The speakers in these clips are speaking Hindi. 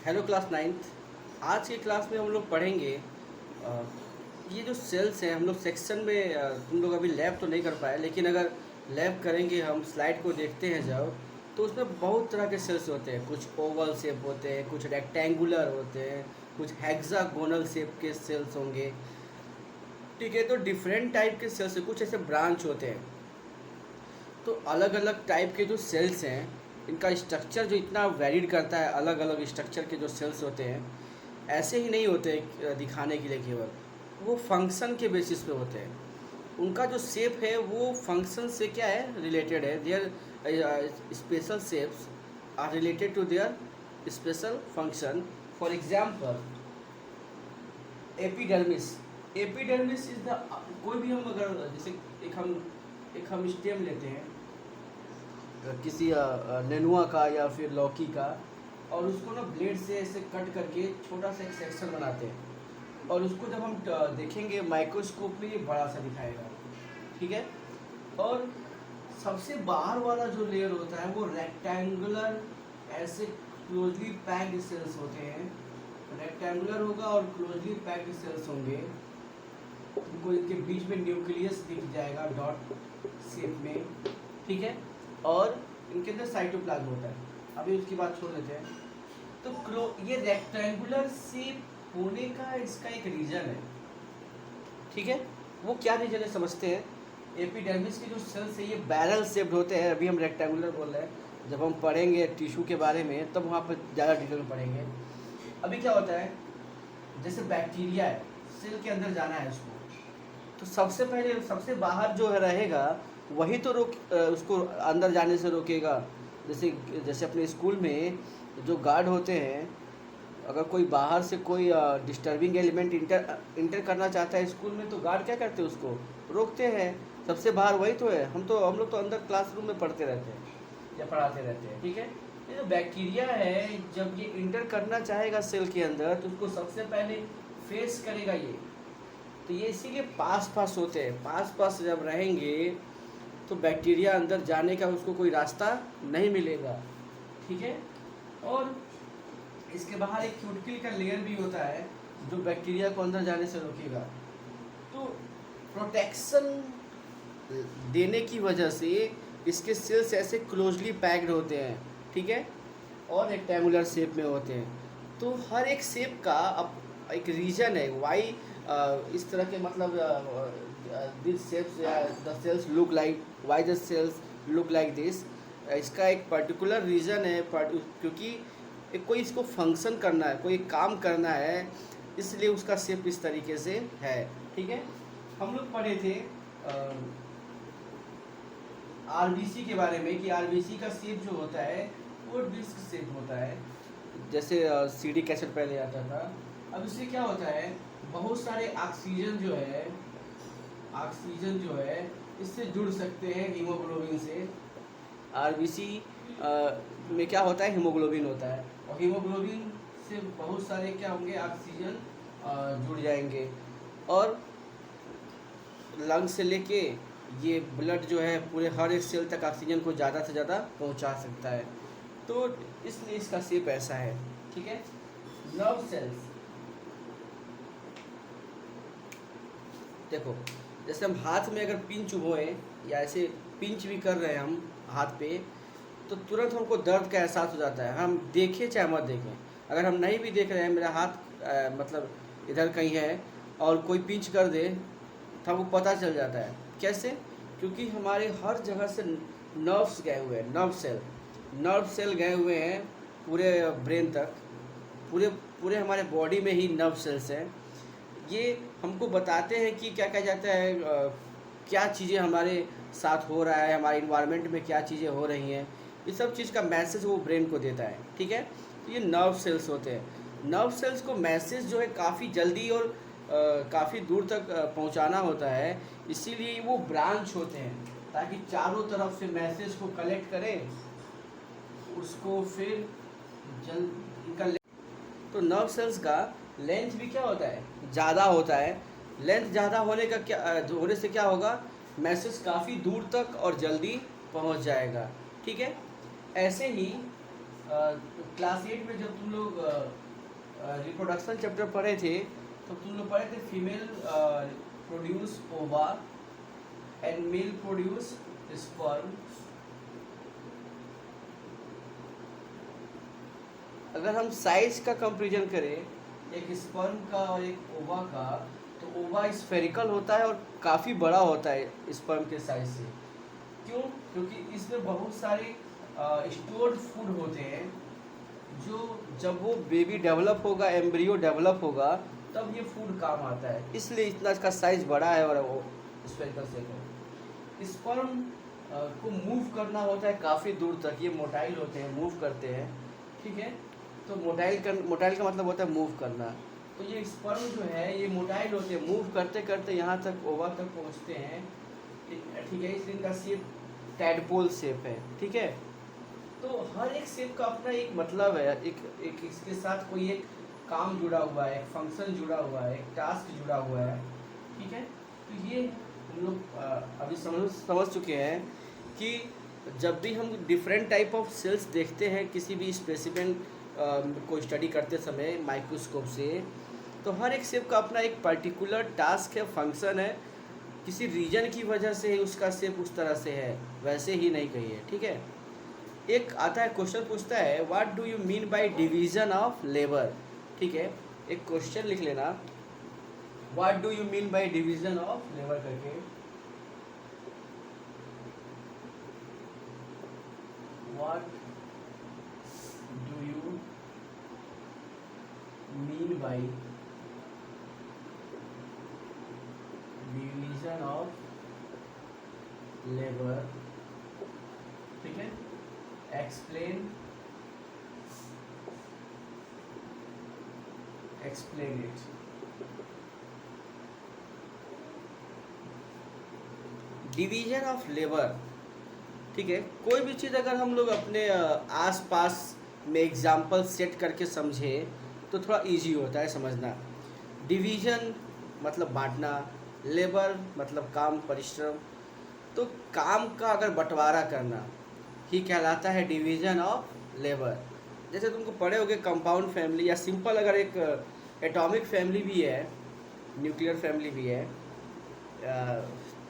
Hello class ninth. आज की क्लास में हम लोग पढ़ेंगे अ, ये जो सेल्स हैं। हम लोग सेक्शन में तुम लोग अभी लैब तो नहीं कर पाए, लेकिन अगर लैब करेंगे, हम स्लाइड को देखते हैं जब, तो उसमें बहुत तरह के सेल्स होते हैं। कुछ ओवल शेप होते हैं, कुछ रेक्टेंगुलर होते हैं, कुछ हेक्सागोनल शेप के सेल्स होंगे। ठीक है, तो डिफरेंट टाइप के सेल्स हैं, कुछ ऐसे ब्रांच होते हैं। तो अलग अलग टाइप के जो सेल्स हैं, इनका स्ट्रक्चर जो इतना वेरीड करता है, अलग अलग स्ट्रक्चर के जो सेल्स होते हैं, ऐसे ही नहीं होते दिखाने के लिए केवल, वो फंक्शन के बेसिस पे होते हैं। उनका जो शेप है वो फंक्शन से क्या है, रिलेटेड है। Their special shapes are related to their special function. For example, epidermis. Epidermis is the, कोई भी हम अगर जैसे एक हम स्टेम लेते हैं किसी नेनुआ का या फिर लौकी का, और उसको ना ब्लेड से ऐसे कट करके छोटा सा एक सेक्शन बनाते हैं, और उसको जब हम देखेंगे माइक्रोस्कोप में, ये बड़ा सा दिखाएगा। ठीक है। और सबसे बाहर वाला जो लेयर होता है वो रेक्टेंगुलर, ऐसे क्लोजली पैक्ड सेल्स होते हैं। रेक्टेंगुलर होगा और क्लोजली पैक्ड सेल्स होंगे। उनको इनके बीच में न्यूक्लियस दिख जाएगा डॉट शेप में। ठीक है। और इनके अंदर साइटोप्लाज्म होता है। अभी उसकी बात छोड़ देते हैं। तो ये रेक्टेंगुलर शेप होने का इसका एक रीजन है। ठीक है। वो क्या रीजन है समझते हैं। एपिडर्मिस के जो सेल्स है ये बैरल शेप्ड होते हैं। अभी हम रेक्टेंगुलर बोल रहे हैं, जब हम पढ़ेंगे टिश्यू के बारे में तब वहाँ पर ज़्यादा डिटेल में पढ़ेंगे। अभी क्या होता है, जैसे बैक्टीरिया है, सेल के अंदर जाना है उसको, तो सबसे पहले सबसे बाहर जो है रहेगा, वही तो उसको अंदर जाने से रोकेगा। जैसे जैसे अपने स्कूल में जो गार्ड होते हैं, अगर कोई बाहर से कोई डिस्टर्बिंग एलिमेंट इंटर करना चाहता है स्कूल में, तो गार्ड क्या करते हैं, उसको रोकते हैं। सबसे बाहर वही तो है। हम लोग तो अंदर क्लासरूम में पढ़ते रहते हैं या पढ़ाते रहते हैं। ठीक है। ये जो बैक्टीरिया है, जब ये इंटर करना चाहेगा सेल के अंदर, तो उसको सबसे पहले फेस करेगा ये। तो ये इसीलिए पास पास होते हैं। पास पास जब रहेंगे तो बैक्टीरिया अंदर जाने का उसको कोई रास्ता नहीं मिलेगा। ठीक है। और इसके बाहर एक क्यूटिकल का लेयर भी होता है जो बैक्टीरिया को अंदर जाने से रोकेगा। तो प्रोटेक्शन देने की वजह से इसके सेल्स ऐसे क्लोजली पैक्ड होते हैं। ठीक है। और रेक्टेंगुलर शेप में होते हैं। तो हर एक शेप का अब एक रीजन है, वाई इस तरह के, मतलब this shapes, the cells look like, why the cells look like this. इसका एक पर्टिकुलर रीज़न है, क्योंकि कोई इसको फंक्शन करना है, कोई काम करना है, इसलिए उसका शेप इस तरीके से है। ठीक है। हम लोग पढ़े थे आरबीसी के बारे में, कि आरबीसी का शेप जो होता है वो डिस्क शेप होता है। जैसे सीडी कैसेट पहले आता था। अब इससे क्या होता है, बहुत सारे ऑक्सीजन जो है इससे जुड़ सकते हैं हीमोग्लोबिन से। आरबीसी में क्या होता है, हीमोग्लोबिन होता है, और हीमोग्लोबिन से बहुत सारे क्या होंगे, ऑक्सीजन जुड़ जाएंगे। और लंग से लेके ये ब्लड जो है पूरे हर एक सेल तक ऑक्सीजन को ज़्यादा से ज़्यादा पहुंचा सकता है। तो इसलिए इसका शेप ऐसा है। ठीक है। नर्व सेल्स, देखो, जैसे हम हाथ में अगर पिंच हुए या ऐसे पिंच भी कर रहे हैं हम हाथ पे, तो तुरंत हमको दर्द का एहसास हो जाता है, हम देखें चाहे मत देखें। अगर हम नहीं भी देख रहे हैं, मेरा हाथ मतलब इधर कहीं है, और कोई पिंच कर दे तो हमको पता चल जाता है। कैसे? क्योंकि हमारे हर जगह से नर्व्स गए हुए हैं, नर्व सेल गए हुए हैं पूरे ब्रेन तक। पूरे पूरे हमारे बॉडी में ही नर्व सेल्स हैं। ये हमको बताते हैं कि क्या कहा जाता है, क्या चीज़ें हमारे साथ हो रहा है, हमारे इन्वायरमेंट में क्या चीज़ें हो रही हैं। ये सब चीज़ का मैसेज वो ब्रेन को देता है। ठीक है। तो ये नर्व सेल्स होते हैं। नर्व सेल्स को मैसेज जो है काफ़ी जल्दी और काफ़ी दूर तक पहुंचाना होता है, इसीलिए वो ब्रांच होते हैं, ताकि चारों तरफ से मैसेज को कलेक्ट करें, उसको फिर जल्द इनका। तो नर्व सेल्स का लेंथ भी क्या होता है, ज़्यादा होता है। लेंथ ज़्यादा होने का क्या होने से क्या होगा, मैसेज काफ़ी दूर तक और जल्दी पहुंच जाएगा। ठीक है। ऐसे ही क्लास 8 में जब तुम लोग रिप्रोडक्शन चैप्टर पढ़े थे, तो तुम लोग पढ़े थे फीमेल प्रोड्यूस ओवा एंड मेल प्रोड्यूस स्पर्म। अगर हम साइज का कंपेरिजन करें एक स्पर्म का और एक ओवा का, तो ओवा स्फेरिकल होता है और काफ़ी बड़ा होता है स्पर्म के साइज से। क्यों? क्योंकि इसमें बहुत सारे स्टोर्ड फूड होते हैं, जो जब वो बेबी डेवलप होगा, एम्ब्रियो डेवलप होगा, तब ये फूड काम आता है, इसलिए इतना इसका साइज बड़ा है और वो स्फेरिकल शेप है। स्पर्म को मूव करना होता है काफ़ी दूर तक, ये मोटाइल होते हैं, मूव करते हैं, ठीक है। तो मोटाइल का मतलब होता है मूव करना। तो ये स्पर्म जो है ये मोटाइल होते हैं, मूव करते करते यहाँ तक ओवा तक पहुँचते हैं, ठीक है। इसलिए इनका शेप टैडपोल शेप है, ठीक है। तो हर एक शेप का अपना एक मतलब है, एक इसके साथ कोई एक काम जुड़ा हुआ है, एक फंक्शन जुड़ा हुआ है, एक टास्क जुड़ा हुआ है, ठीक है। तो ये हम लोग अभी समझ चुके हैं कि जब भी हम डिफरेंट टाइप ऑफ सेल्स देखते हैं किसी भी स्पेसिमेन को स्टडी करते समय माइक्रोस्कोप से, तो हर एक शेप का अपना एक पर्टिकुलर टास्क है, फंक्शन है। किसी रीजन की वजह से उसका शेप उस तरह से है, वैसे ही नहीं कही है, ठीक है। एक आता है क्वेश्चन पूछता है what do you mean by division of labour, ठीक है। एक क्वेश्चन लिख लेना, what do you mean by division of labour करके। What do you mean by division of labour, ठीक है। Explain it. Division of labour, ठीक है। कोई भी चीज़ अगर हम लोग अपने आसपास में एग्जाम्पल सेट करके समझे तो थोड़ा इजी होता है समझना। डिवीजन मतलब बांटना, लेबर मतलब काम, परिश्रम। तो काम का अगर बंटवारा करना ही कहलाता है डिवीजन ऑफ लेबर। जैसे तुमको पढ़े होगे कंपाउंड फैमिली, या सिंपल अगर एक एटॉमिक फैमिली भी है, न्यूक्लियर फैमिली भी है,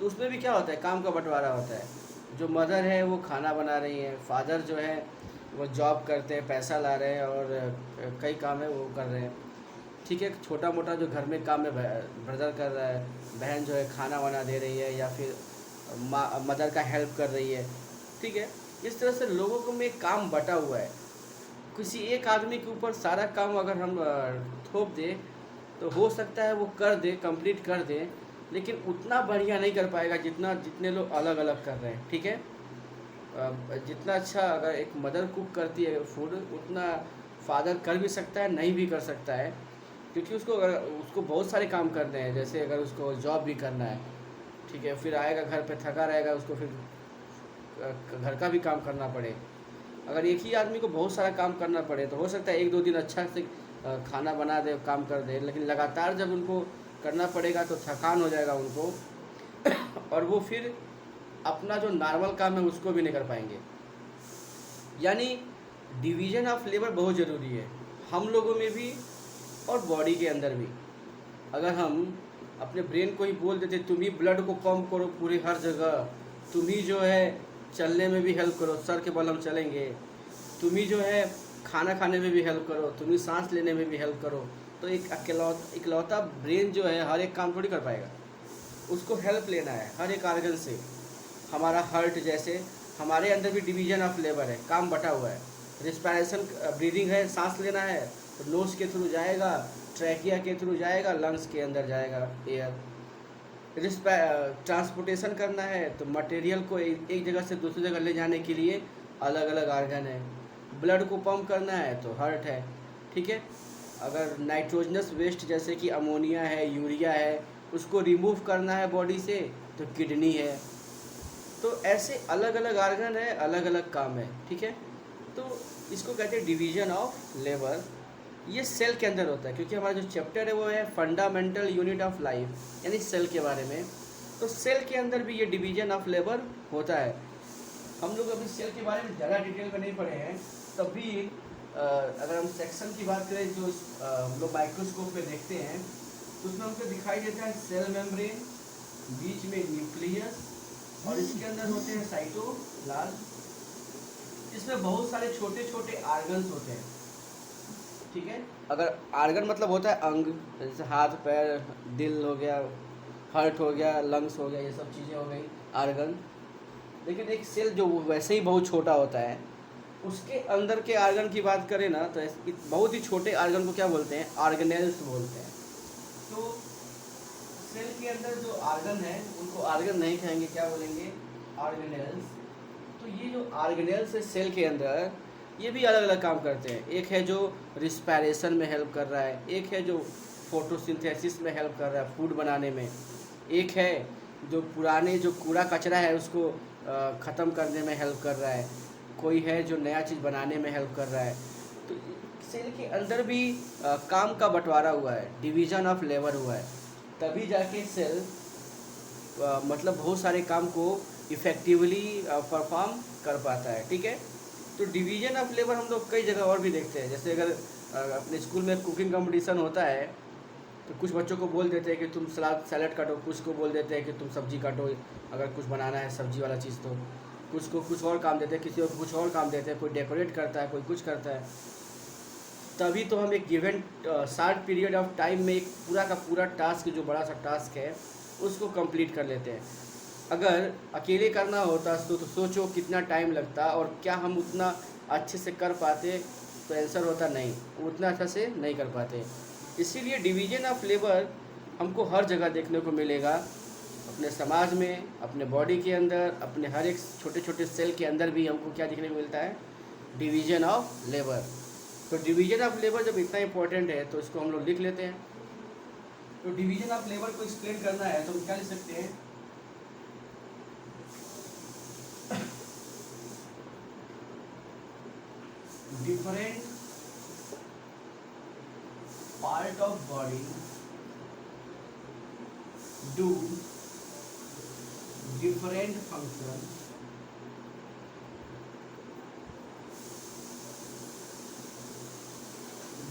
तो उसमें भी क्या होता है, काम का बंटवारा होता है। जो मदर है वो खाना बना रही है, फादर जो है वो जॉब करते हैं, पैसा ला रहे हैं, और कई काम है वो कर रहे हैं, ठीक है। छोटा मोटा जो घर में काम है ब्रदर कर रहा है, बहन जो है खाना बना दे रही है, या फिर मदर का हेल्प कर रही है, ठीक है। इस तरह से लोगों को में काम बटा हुआ है। किसी एक आदमी के ऊपर सारा काम अगर हम थोप दें तो हो सकता है वो कर दे, कंप्लीट कर दे, लेकिन उतना बढ़िया नहीं कर पाएगा जितने लोग अलग अलग कर रहे हैं, ठीक है। जितना अच्छा अगर एक मदर कुक करती है फूड, उतना फादर कर भी सकता है, नहीं भी कर सकता है, क्योंकि उसको बहुत सारे काम करने हैं। जैसे अगर उसको जॉब भी करना है, ठीक है, फिर आएगा घर पे थका रहेगा, उसको फिर घर का भी काम करना पड़े। अगर एक ही आदमी को बहुत सारा काम करना पड़े तो हो सकता है एक दो दिन अच्छा से खाना बना दे, काम कर दे, लेकिन लगातार जब उनको करना पड़ेगा तो थकान हो जाएगा उनको और वो फिर अपना जो नॉर्मल काम है उसको भी नहीं कर पाएंगे। यानी डिवीज़न ऑफ लेबर बहुत ज़रूरी है हम लोगों में भी और बॉडी के अंदर भी। अगर हम अपने ब्रेन को ही बोल देते तुम ही ब्लड को पंप करो पूरी हर जगह, तुम ही जो है चलने में भी हेल्प करो, सर के बल हम चलेंगे, तुम ही जो है खाना खाने में भी हेल्प करो, तुम ही सांस लेने में भी हेल्प करो, तो एक इकलौता ब्रेन जो है हर एक काम थोड़ी कर पाएगा। उसको हेल्प लेना है हर एक आर्गन से। हमारा हार्ट जैसे, हमारे अंदर भी डिवीजन ऑफ लेबर है, काम बटा हुआ है। रिस्पायरेशन ब्रीदिंग है, सांस लेना है तो नोज के थ्रू जाएगा, ट्रैकिया के थ्रू जाएगा, लंग्स के अंदर जाएगा एयर। ट्रांसपोर्टेशन करना है तो मटेरियल को एक जगह से दूसरी जगह ले जाने के लिए अलग अलग आर्गन है। ब्लड को पंप करना है तो हार्ट है, ठीक है। अगर नाइट्रोजनस वेस्ट जैसे कि अमोनिया है, यूरिया है, उसको रिमूव करना है बॉडी से तो किडनी है। तो ऐसे अलग अलग आर्गन है, अलग अलग काम है, ठीक है। तो इसको कहते हैं डिवीजन ऑफ लेबर। ये सेल के अंदर होता है, क्योंकि हमारा जो चैप्टर है वो है फंडामेंटल यूनिट ऑफ लाइफ, यानी सेल के बारे में। तो सेल के अंदर भी ये डिवीजन ऑफ लेबर होता है। हम लोग अभी सेल के बारे में ज़्यादा डिटेल में नहीं पढ़े हैं, तब भी अगर हम सेक्शन की बात करें जो हम लोग माइक्रोस्कोप में देखते हैं, तो उसमें हमको दिखाई देता है सेल मेम्ब्रेन, बीच में न्यूक्लियस, और इसके अंदर होते हैं साइटोप्लाज्म। इसमें बहुत सारे छोटे छोटे आर्गन्स होते हैं, ठीक है। अगर आर्गन मतलब होता है अंग, जैसे हाथ पैर, दिल हो गया, हार्ट हो गया, लंग्स हो गया, ये सब चीज़ें हो गई आर्गन। लेकिन एक सेल जो वैसे ही बहुत छोटा होता है, उसके अंदर के आर्गन की बात करें ना, तो बहुत ही छोटे आर्गन को क्या बोलते हैं, ऑर्गेनेल्स बोलते हैं। तो सेल के अंदर जो आर्गन है उनको आर्गन नहीं कहेंगे, क्या बोलेंगे, ऑर्गेनेल्स। तो ये जो ऑर्गेनेल्स है सेल के अंदर, ये भी अलग अलग काम करते हैं। एक है जो रिस्पायरेशन में हेल्प कर रहा है, एक है जो फोटोसिंथेसिस में हेल्प कर रहा है फूड बनाने में, एक है जो पुराने जो कूड़ा कचरा है उसको ख़त्म करने में हेल्प कर रहा है, कोई है जो नया चीज़ बनाने में हेल्प कर रहा है। तो सेल के अंदर भी काम का बंटवारा हुआ है, डिवीज़न ऑफ लेबर हुआ है, तभी जाके सेल मतलब बहुत सारे काम को इफ़ेक्टिवली परफॉर्म कर पाता है, ठीक है। तो डिवीज़न ऑफ लेबर हम लोग कई जगह और भी देखते हैं। जैसे अगर अपने स्कूल में कुकिंग कंपटीशन होता है, तो कुछ बच्चों को बोल देते हैं कि तुम सैलड काटो, कुछ को बोल देते हैं कि तुम सब्ज़ी काटो, अगर कुछ बनाना है सब्ज़ी वाला चीज़। तो कुछ को कुछ और काम देते हैं, किसी को कुछ और काम देते हैं, कोई डेकोरेट करता है, कोई कुछ करता है। तभी तो हम एक given short period of time में एक पूरा का पूरा टास्क, जो बड़ा सा टास्क है, उसको कंप्लीट कर लेते हैं। अगर अकेले करना होता तो सोचो कितना टाइम लगता, और क्या हम उतना अच्छे से कर पाते, तो आंसर होता नहीं, उतना अच्छा से नहीं कर पाते। इसीलिए डिवीज़न ऑफ लेबर हमको हर जगह देखने को मिलेगा, अपने समाज में, अपने बॉडी के अंदर, अपने हर एक छोटे छोटे सेल के अंदर भी हमको क्या देखने को मिलता है, डिवीज़न ऑफ लेबर। तो डिवीज़न ऑफ लेबर जब इतना इम्पोर्टेंट है, तो इसको हम लोग लिख लेते हैं। तो डिवीज़न ऑफ लेबर को एक्सप्लेन करना है तो हम क्या लिख सकते हैं, different part of body do different function.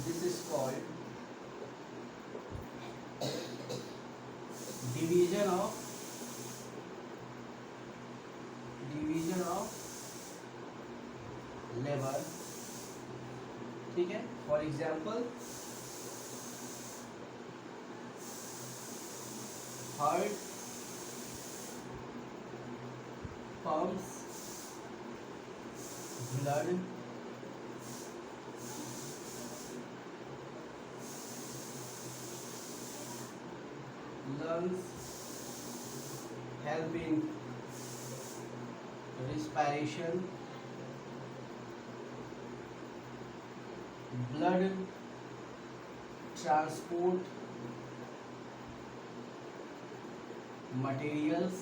This is called division of labor, ठीक है। For example, heart pumps blood lungs help in respiration, blood transport materials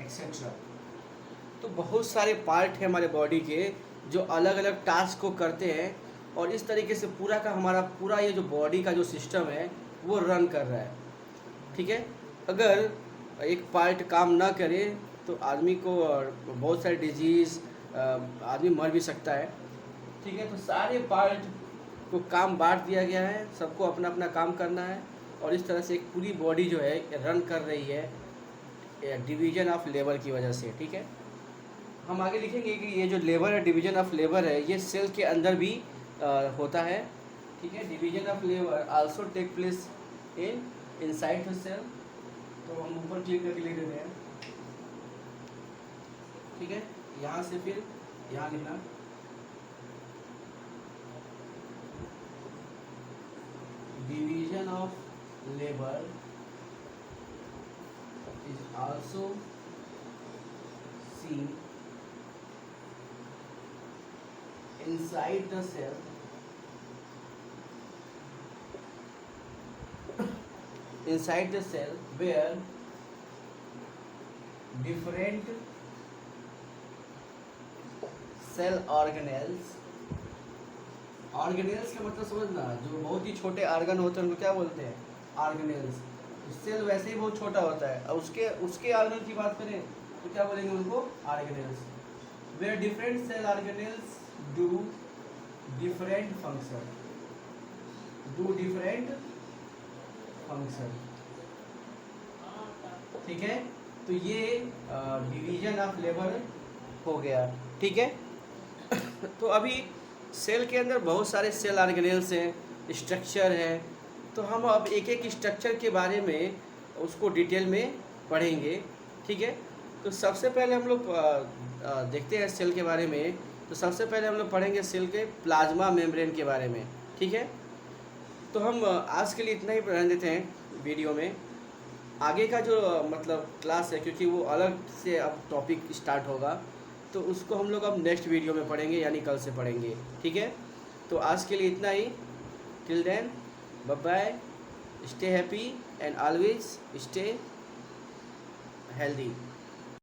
etcetera. तो बहुत सारे पार्ट हैं हमारे बॉडी के जो अलग अलग टास्क को करते हैं, और इस तरीके से पूरा का हमारा पूरा ये जो बॉडी का जो सिस्टम है वो रन कर रहा है, ठीक है। अगर एक पार्ट काम ना करे तो आदमी को बहुत सारे डिजीज़, आदमी मर भी सकता है, ठीक है। तो सारे पार्ट को काम बांट दिया गया है, सबको अपना अपना काम करना है, और इस तरह से एक पूरी बॉडी जो है रन कर रही है डिवीज़न ऑफ लेबर की वजह से, ठीक है। हम आगे लिखेंगे कि ये जो लेबर है, डिवीज़न ऑफ लेबर है, ये सेल के अंदर भी होता है, ठीक है। Division of labour also take place inside the cell. तो हम ऊपर क्लिक करके लिख देते हैं, ठीक है। यहाँ से फिर यहाँ लिखना, division of labour is also seen inside the cell where different cell organelles का मतलब समझना, जो बहुत ही छोटे आर्गन होते हैं उनको क्या बोलते हैं, ऑर्गेनेल्स। तो सेल वैसे ही बहुत छोटा होता है, और उसके ऑर्गेनल की बात करें तो क्या बोलेंगे उनको? Organelles. Where different cell organelles do different function, do different function. ठीक है, तो ये डिवीजन ऑफ लेबर हो गया। ठीक है तो अभी सेल के अंदर बहुत सारे सेल ऑर्गेनेल्स हैं, स्ट्रक्चर है, तो हम अब एक एक स्ट्रक्चर के बारे में उसको डिटेल में पढ़ेंगे। ठीक है, तो सबसे पहले हम लोग देखते हैं सेल के बारे में। तो सबसे पहले हम लोग पढ़ेंगे सेल के प्लाज्मा मेम्ब्रेन के बारे में। ठीक है, तो हम आज के लिए इतना ही रहने देते हैं वीडियो में। आगे का जो मतलब क्लास है, क्योंकि वो अलग से अब टॉपिक स्टार्ट होगा, तो उसको हम लोग अब नेक्स्ट वीडियो में पढ़ेंगे, यानी कल से पढ़ेंगे। ठीक है, तो आज के लिए इतना ही। Till then, bye bye, stay happy and always stay healthy.